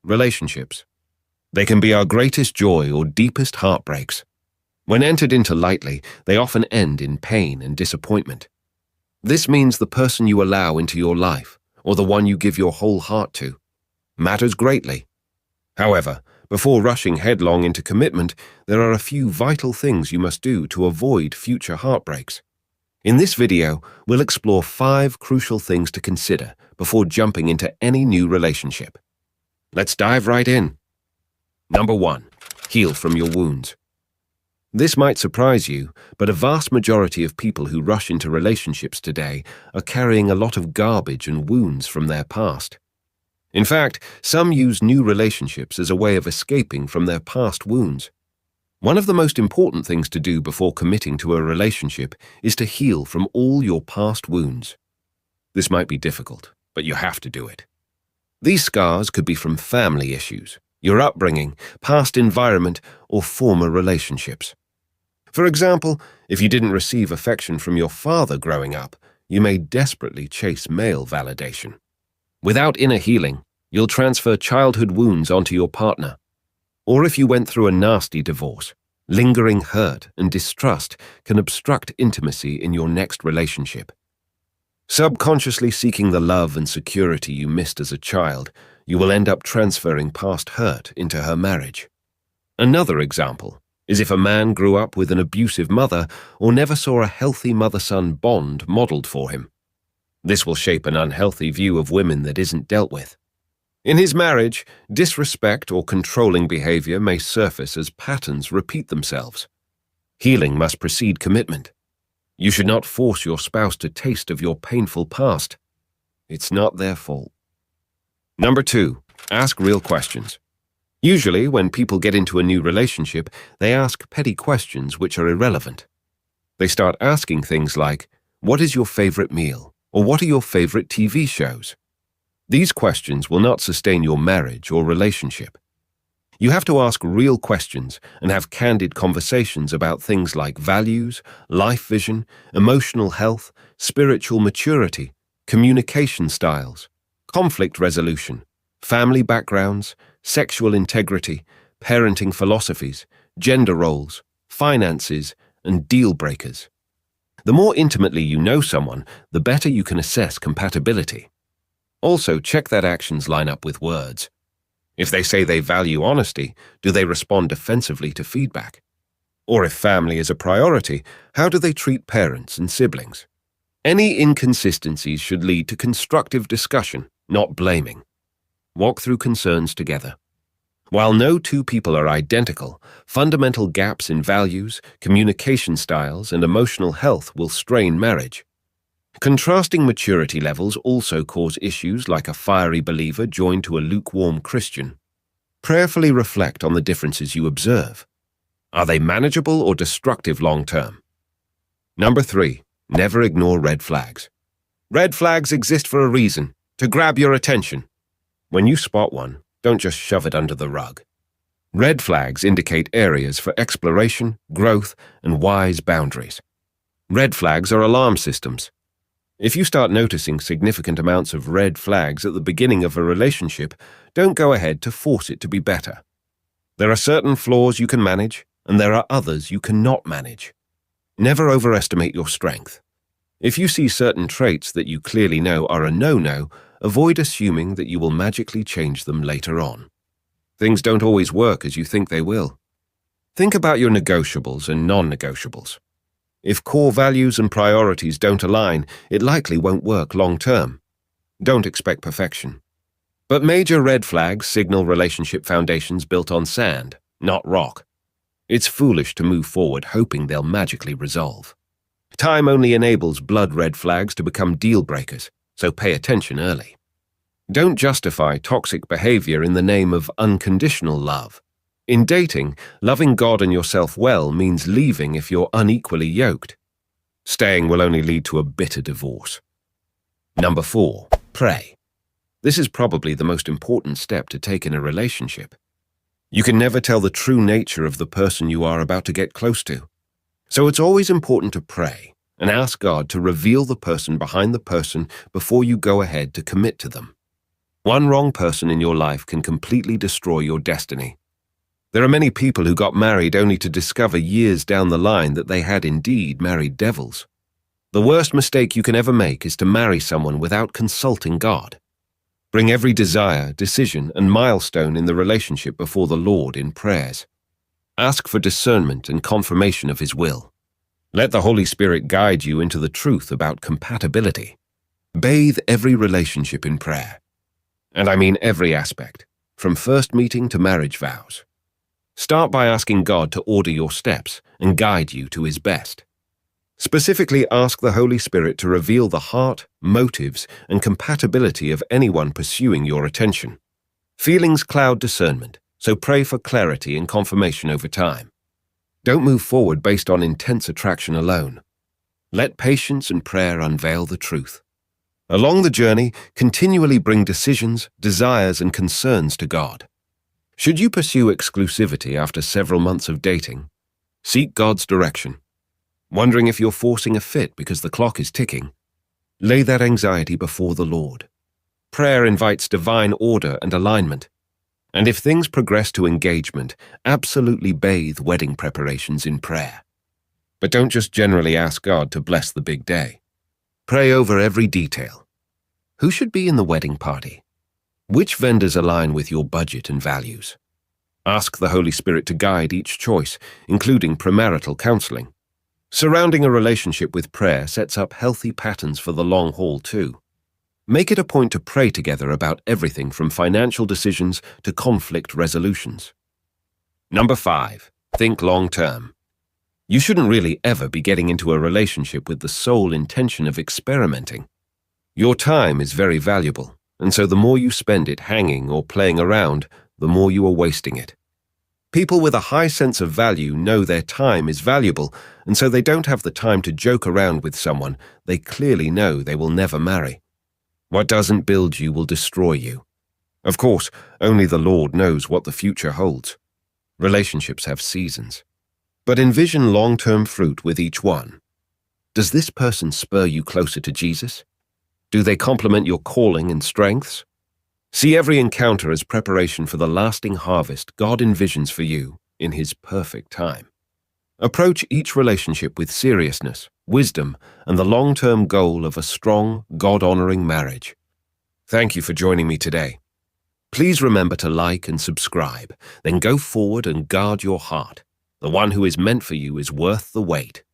Relationships. They can be our greatest joy or deepest heartbreaks. When entered into lightly, they often end in pain and disappointment. This means the person you allow into your life, or the one you give your whole heart to, matters greatly. However, before rushing headlong into commitment, there are a few vital things you must do to avoid future heartbreaks. In this video, we'll explore 5 crucial things to consider before jumping into any new relationship. Let's dive right in. Number 1. Heal from your wounds. This might surprise you, but a vast majority of people who rush into relationships today are carrying a lot of garbage and wounds from their past. In fact, some use new relationships as a way of escaping from their past wounds. One of the most important things to do before committing to a relationship is to heal from all your past wounds. This might be difficult, but you have to do it. These scars could be from family issues, your upbringing, past environment, or former relationships. For example, if you didn't receive affection from your father growing up, you may desperately chase male validation. Without inner healing, you'll transfer childhood wounds onto your partner. Or if you went through a nasty divorce, lingering hurt and distrust can obstruct intimacy in your next relationship. Subconsciously seeking the love and security you missed as a child, you will end up transferring past hurt into her marriage. Another example is if a man grew up with an abusive mother or never saw a healthy mother-son bond modeled for him. This will shape an unhealthy view of women that isn't dealt with. In his marriage, disrespect or controlling behavior may surface as patterns repeat themselves. Healing must precede commitment. You should not force your spouse to taste of your painful past. It's not their fault. Number 2, ask real questions. Usually, when people get into a new relationship, they ask petty questions which are irrelevant. They start asking things like, "What is your favorite meal?" or "What are your favorite TV shows?" These questions will not sustain your marriage or relationship. You have to ask real questions and have candid conversations about things like values, life vision, emotional health, spiritual maturity, communication styles, conflict resolution, family backgrounds, sexual integrity, parenting philosophies, gender roles, finances, and deal breakers. The more intimately you know someone, the better you can assess compatibility. Also, check that actions line up with words. If they say they value honesty, do they respond defensively to feedback? Or if family is a priority, how do they treat parents and siblings? Any inconsistencies should lead to constructive discussion, not blaming. Walk through concerns together. While no two people are identical, fundamental gaps in values, communication styles, and emotional health will strain marriage. Contrasting maturity levels also cause issues like a fiery believer joined to a lukewarm Christian. Prayerfully reflect on the differences you observe. Are they manageable or destructive long-term? Number 3, never ignore red flags. Red flags exist for a reason, to grab your attention. When you spot one, don't just shove it under the rug. Red flags indicate areas for exploration, growth, and wise boundaries. Red flags are alarm systems. If you start noticing significant amounts of red flags at the beginning of a relationship, don't go ahead to force it to be better. There are certain flaws you can manage, and there are others you cannot manage. Never overestimate your strength. If you see certain traits that you clearly know are a no-no, avoid assuming that you will magically change them later on. Things don't always work as you think they will. Think about your negotiables and non-negotiables. If core values and priorities don't align, it likely won't work long-term. Don't expect perfection. But major red flags signal relationship foundations built on sand, not rock. It's foolish to move forward hoping they'll magically resolve. Time only enables blood red flags to become deal breakers, so pay attention early. Don't justify toxic behavior in the name of unconditional love. In dating, loving God and yourself well means leaving if you're unequally yoked. Staying will only lead to a bitter divorce. Number 4, pray. This is probably the most important step to take in a relationship. You can never tell the true nature of the person you are about to get close to. So it's always important to pray and ask God to reveal the person behind the person before you go ahead to commit to them. One wrong person in your life can completely destroy your destiny. There are many people who got married only to discover years down the line that they had indeed married devils. The worst mistake you can ever make is to marry someone without consulting God. Bring every desire, decision, and milestone in the relationship before the Lord in prayers. Ask for discernment and confirmation of His will. Let the Holy Spirit guide you into the truth about compatibility. Bathe every relationship in prayer. And I mean every aspect, from first meeting to marriage vows. Start by asking God to order your steps and guide you to His best. Specifically, ask the Holy Spirit to reveal the heart, motives, and compatibility of anyone pursuing your attention. Feelings cloud discernment, so pray for clarity and confirmation over time. Don't move forward based on intense attraction alone. Let patience and prayer unveil the truth. Along the journey, continually bring decisions, desires, and concerns to God. Should you pursue exclusivity after several months of dating? Seek God's direction. Wondering if you're forcing a fit because the clock is ticking? Lay that anxiety before the Lord. Prayer invites divine order and alignment. And if things progress to engagement, absolutely bathe wedding preparations in prayer. But don't just generally ask God to bless the big day. Pray over every detail. Who should be in the wedding party? Which vendors align with your budget and values? Ask the Holy Spirit to guide each choice, including premarital counseling. Surrounding a relationship with prayer sets up healthy patterns for the long haul too. Make it a point to pray together about everything from financial decisions to conflict resolutions. Number 5. Think long term. You shouldn't really ever be getting into a relationship with the sole intention of experimenting. Your time is very valuable, and so the more you spend it hanging or playing around, the more you are wasting it. People with a high sense of value know their time is valuable, and so they don't have the time to joke around with someone they clearly know they will never marry. What doesn't build you will destroy you. Of course, only the Lord knows what the future holds. Relationships have seasons. But envision long-term fruit with each one. Does this person spur you closer to Jesus? Do they complement your calling and strengths? See every encounter as preparation for the lasting harvest God envisions for you in His perfect time. Approach each relationship with seriousness, wisdom, and the long-term goal of a strong, God-honoring marriage. Thank you for joining me today. Please remember to like and subscribe, then go forward and guard your heart. The one who is meant for you is worth the wait.